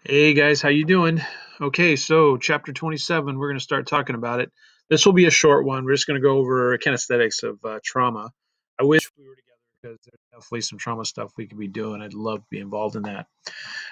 Hey guys, how you doing? Okay, so chapter 27, we're going to start talking about it. This will be a short one. We're just going to go over kinesthetics of trauma. I wish we were together because there's definitely some trauma stuff we could be doing. I'd love to be involved in that.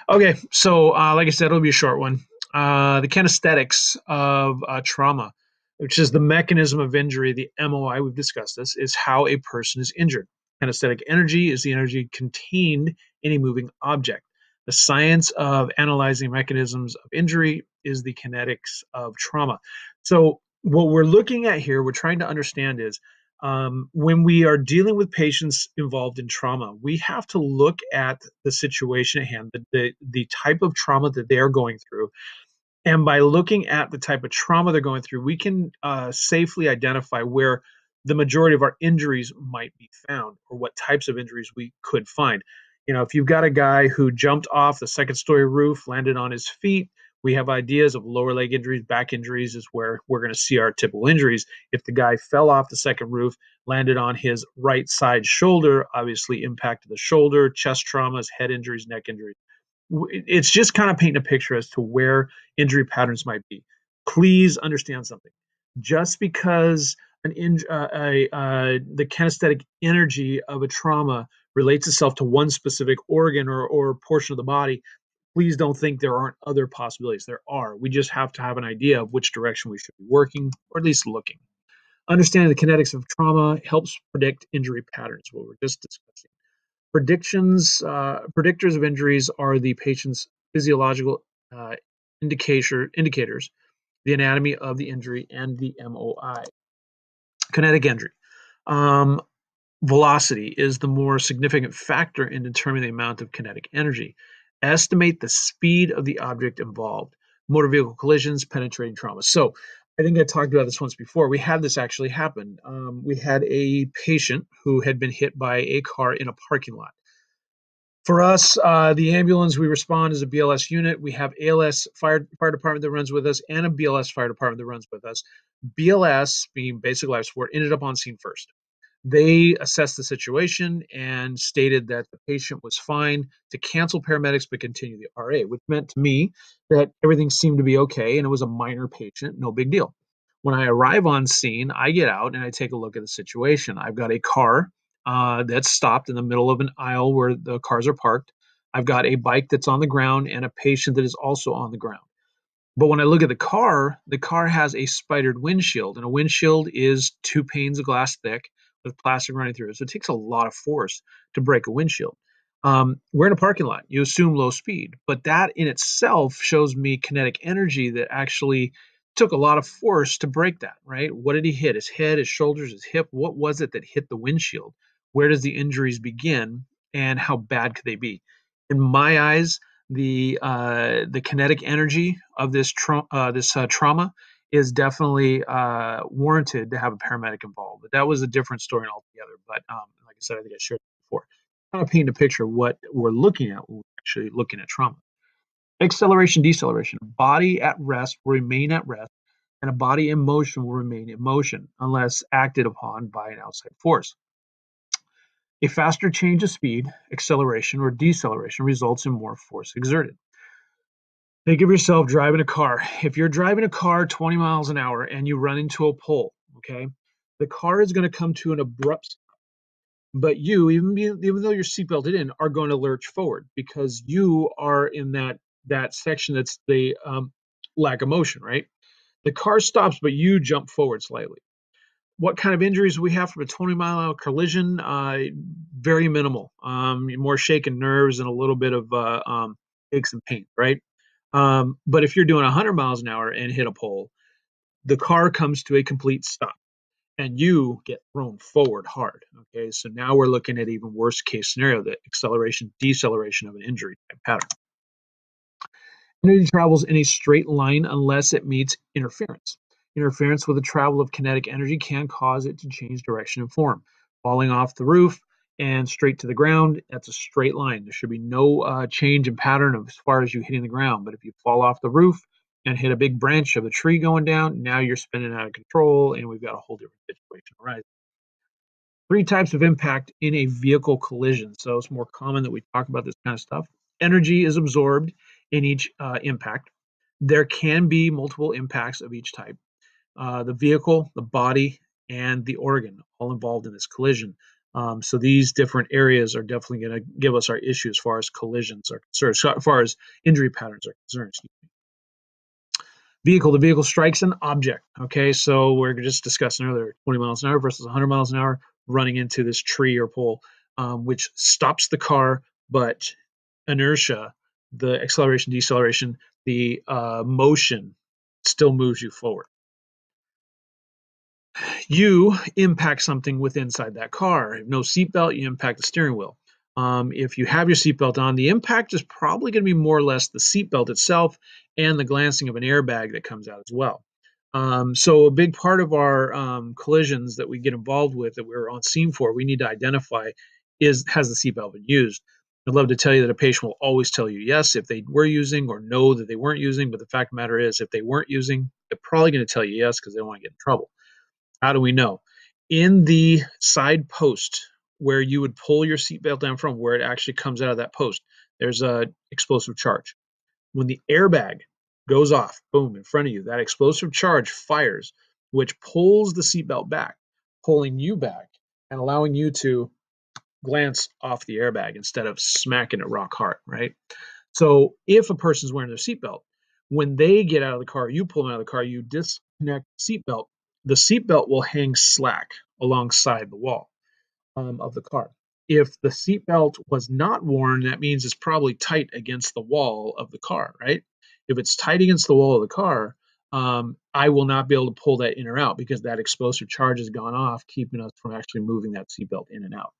Okay, so like I said, it'll be a short one. The kinesthetics of trauma, which is the mechanism of injury, the MOI, we've discussed this, is how a person is injured. Kinesthetic energy is the energy contained in a moving object. The science of analyzing mechanisms of injury is the kinetics of trauma. So, what we're looking at here, we're trying to understand is when we are dealing with patients involved in trauma, we have to look at the situation at hand, the type of trauma that they are going through. And by looking at the type of trauma they're going through, we can safely identify where the majority of our injuries might be found or what types of injuries we could find. If you've got a guy who jumped off the second story roof, landed on his feet, we have ideas of lower leg injuries, back injuries is where we're going to see our typical injuries. If the guy fell off the second roof, landed on his right side shoulder, obviously impacted the shoulder, chest traumas, head injuries, neck injuries. It's just kind of painting a picture as to where injury patterns might be. Please understand something. Just because the kinesthetic energy of a trauma relates itself to one specific organ or portion of the body, please don't think there aren't other possibilities. There are. We just have to have an idea of which direction we should be working, or at least looking. Understanding the kinetics of trauma helps predict injury patterns, what we're just discussing. Predictors of injuries are the patient's physiological uh, indicators, the anatomy of the injury, and the MOI. Kinetic injury. Um, Velocity is the more significant factor in determining the amount of kinetic energy. Estimate the speed of the object involved. Motor vehicle collisions, penetrating trauma. So I think I talked about this once before. We had this actually happen. We had a patient who had been hit by a car in a parking lot. For us, the ambulance, we respond as a BLS unit. We have ALS fire department that runs with us and a BLS fire department that runs with us. BLS, being basic life support, ended up on scene first. They assessed the situation and stated that the patient was fine to cancel paramedics but continue the RA, which meant to me that everything seemed to be okay and it was a minor patient, no big deal. When I arrive on scene, I get out and I take a look at the situation. I've got a car that's stopped in the middle of an aisle where the cars are parked. I've got a bike that's on the ground and a patient that is also on the ground. But when I look at the car has a spidered windshield, and a windshield is two panes of glass thick with plastic running through it. So it takes a lot of force to break a windshield. We're in a parking lot. You assume low speed, but that in itself shows me kinetic energy that actually took a lot of force to break that, right? What did he hit? His head, his shoulders, his hip? What was it that hit the windshield? Where does the injuries begin, and how bad could they be? In my eyes, the kinetic energy of this trauma is definitely warranted to have a paramedic involved. But that was a different story altogether. But like I said, I think I shared it before. Kind of paint a picture of what we're looking at when we're actually looking at trauma. Acceleration, deceleration. A body at rest will remain at rest, and a body in motion will remain in motion unless acted upon by an outside force. A faster change of speed, acceleration, or deceleration results in more force exerted. Think of yourself driving a car. If you're driving a car 20 miles an hour and you run into a pole, okay, the car is going to come to an abrupt stop. But you, even though you're seatbelted in, are going to lurch forward because you are in that section that's the lack of motion, right? The car stops, but you jump forward slightly. What kind of injuries we have from a 20-mile-an-hour collision? Very minimal. More shaken nerves and a little bit of aches and pains, right? But if you're doing 100 miles an hour and hit a pole, the car comes to a complete stop and you get thrown forward hard. Okay, so now we're looking at even worse case scenario, the acceleration, deceleration of an injury type pattern. Energy travels in a straight line unless it meets interference. Interference with the travel of kinetic energy can cause it to change direction and form. Falling off the roof and straight to the ground, that's a straight line. There should be no change in pattern as far as you hitting the ground. But if you fall off the roof and hit a big branch of a tree going down, now you're spinning out of control and we've got a whole different situation arising. Three types of impact in a vehicle collision. So it's more common that we talk about this kind of stuff. Energy is absorbed in each impact. There can be multiple impacts of each type. The vehicle, the body, and the organ all involved in this collision. So these different areas are definitely going to give us our issue as far as collisions are concerned, as far as injury patterns are concerned. Vehicle, the vehicle strikes an object. Okay, so we're just discussing earlier 20 miles an hour versus 100 miles an hour running into this tree or pole, which stops the car, but inertia, the acceleration, deceleration, the motion still moves you forward. You impact something with inside that car. No seatbelt, you impact the steering wheel. If you have your seatbelt on, the impact is probably going to be more or less the seatbelt itself and the glancing of an airbag that comes out as well. So a big part of our collisions that we get involved with, that we're on scene for, we need to identify is, has the seatbelt been used? I'd love to tell you that a patient will always tell you yes if they were using, or no that they weren't using, but the fact of the matter is if they weren't using, they're probably going to tell you yes because they don't want to get in trouble. How do we know? In the side post where you would pull your seatbelt down from, where it actually comes out of that post, there's a explosive charge. When the airbag goes off, boom, in front of you, that explosive charge fires, which pulls the seatbelt back, pulling you back and allowing you to glance off the airbag instead of smacking it rock hard, right? So if a person's wearing their seatbelt, when they get out of the car, you pull them out of the car, you disconnect the seatbelt will hang slack alongside the wall of the car. If the seatbelt was not worn, that means it's probably tight against the wall of the car, right? If it's tight against the wall of the car, I will not be able to pull that in or out because that explosive charge has gone off, keeping us from actually moving that seatbelt in and out.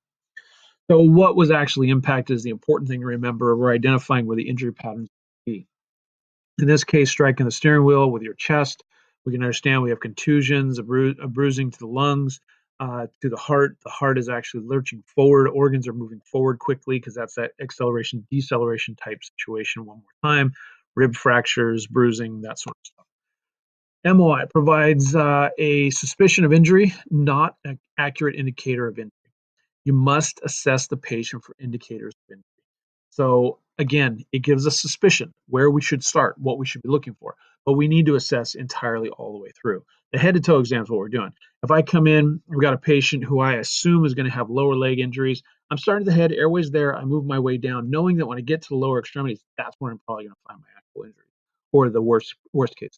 So what was actually impacted is the important thing to remember. We're identifying where the injury patterns be. In this case, striking the steering wheel with your chest. We can understand we have contusions, a bruising to the lungs, to the heart. The heart is actually lurching forward. Organs are moving forward quickly because that's that acceleration, deceleration type situation. One more time, rib fractures, bruising, that sort of stuff. MOI provides a suspicion of injury, not an accurate indicator of injury. You must assess the patient for indicators of injury. So again, it gives us suspicion where we should start, what we should be looking for, but we need to assess entirely all the way through. The head to toe exam is what we're doing. If I come in, we've got a patient who I assume is going to have lower leg injuries. I'm starting at the head, airway's there. I move my way down, knowing that when I get to the lower extremities, that's where I'm probably going to find my actual injury, or the worst case.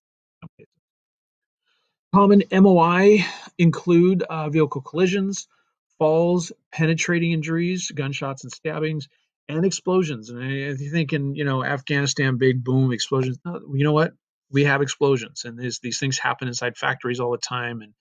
Common MOI include vehicle collisions, falls, penetrating injuries, gunshots and stabbings, and explosions. And if you're thinking, Afghanistan, big boom, explosions, no, you know what? We have explosions, and these things happen inside factories all the time. And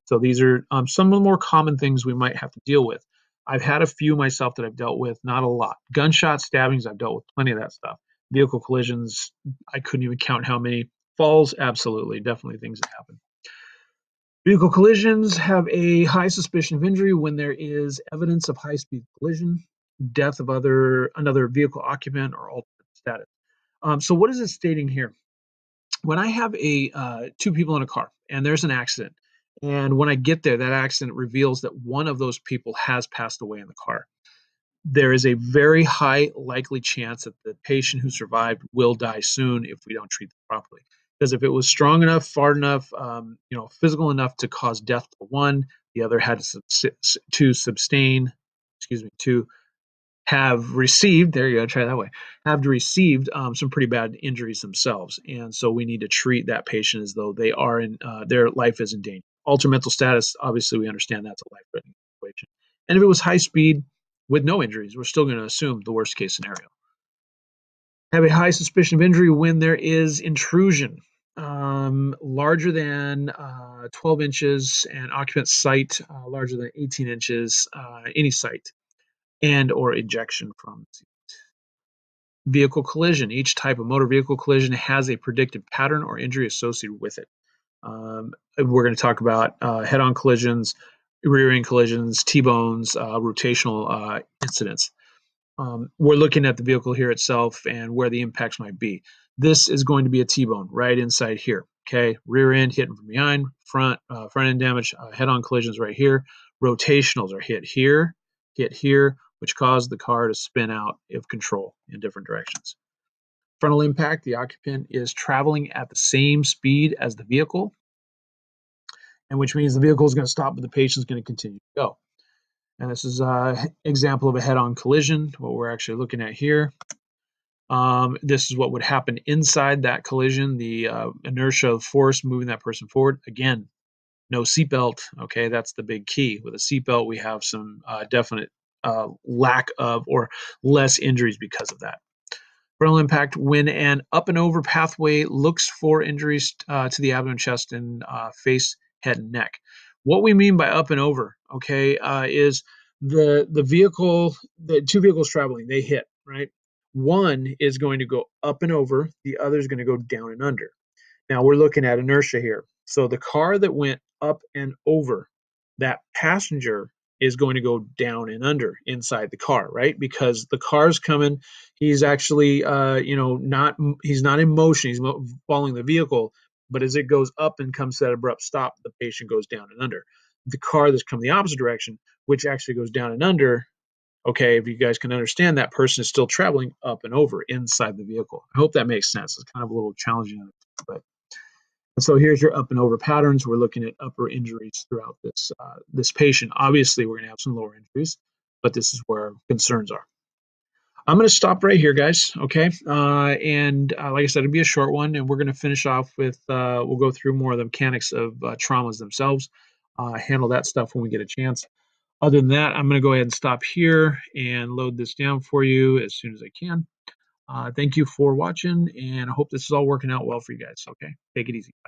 so these are some of the more common things we might have to deal with. I've had a few myself that I've dealt with, not a lot. Gunshot stabbings, I've dealt with plenty of that stuff. Vehicle collisions, I couldn't even count how many. Falls, absolutely, definitely things that happen. Vehicle collisions have a high suspicion of injury when there is evidence of high-speed collision, death of another vehicle occupant, or alternate status. So what is it stating here? When I have two people in a car and there's an accident, and when I get there, that accident reveals that one of those people has passed away in the car, there is a very high likely chance that the patient who survived will die soon if we don't treat them properly. Because if it was strong enough, far enough, physical enough to cause death to one, the other had to sustain, to have received, there you go, try that way, have received some pretty bad injuries themselves. And so we need to treat that patient as though they are their life is in danger. Altered mental status, obviously we understand that's a life-threatening situation. And if it was high speed with no injuries, we're still going to assume the worst case scenario. Have a high suspicion of injury when there is intrusion larger than 12 inches and occupant site larger than 18 inches, any site, and or ejection from the seat. Vehicle collision. Each type of motor vehicle collision has a predicted pattern or injury associated with it. We're going to talk about head-on collisions, rear-end collisions, T-bones, rotational incidents. We're looking at the vehicle here itself and where the impacts might be. This is going to be a T-bone right inside here. Okay, rear end hitting from behind, front end damage, head-on collisions right here. Rotationals are hit here, which cause the car to spin out of control in different directions. Frontal impact, the occupant is traveling at the same speed as the vehicle, and which means the vehicle is going to stop, but the patient is going to continue to go. And this is an example of a head-on collision, what we're actually looking at here. This is what would happen inside that collision, the inertia of force moving that person forward. Again, no seatbelt. Okay, that's the big key. With a seatbelt, we have some definite lack of or less injuries because of that. Frontal impact, when an up and over pathway looks for injuries to the abdomen, chest, and face, head, and neck. What we mean by up and over, okay, is the vehicle, the two vehicles traveling, they hit, right? One is going to go up and over, the other is going to go down and under. Now we're looking at inertia here. So the car that went up and over, that passenger is going to go down and under inside the car, right? Because the car's coming, he's actually, he's not in motion, he's following the vehicle, but as it goes up and comes to that abrupt stop, the patient goes down and under. The car that's coming the opposite direction, which actually goes down and under, okay, if you guys can understand, that person is still traveling up and over inside the vehicle. I hope that makes sense. It's kind of a little challenging, but so here's your up and over patterns. We're looking at upper injuries throughout this patient. Obviously, we're going to have some lower injuries, but this is where our concerns are. I'm going to stop right here, guys. Okay, and like I said, it'll be a short one, and we're going to finish off with we'll go through more of the mechanics of traumas themselves. Handle that stuff when we get a chance. Other than that, I'm going to go ahead and stop here and load this down for you as soon as I can. Thank you for watching, and I hope this is all working out well for you guys. Okay, take it easy. Bye.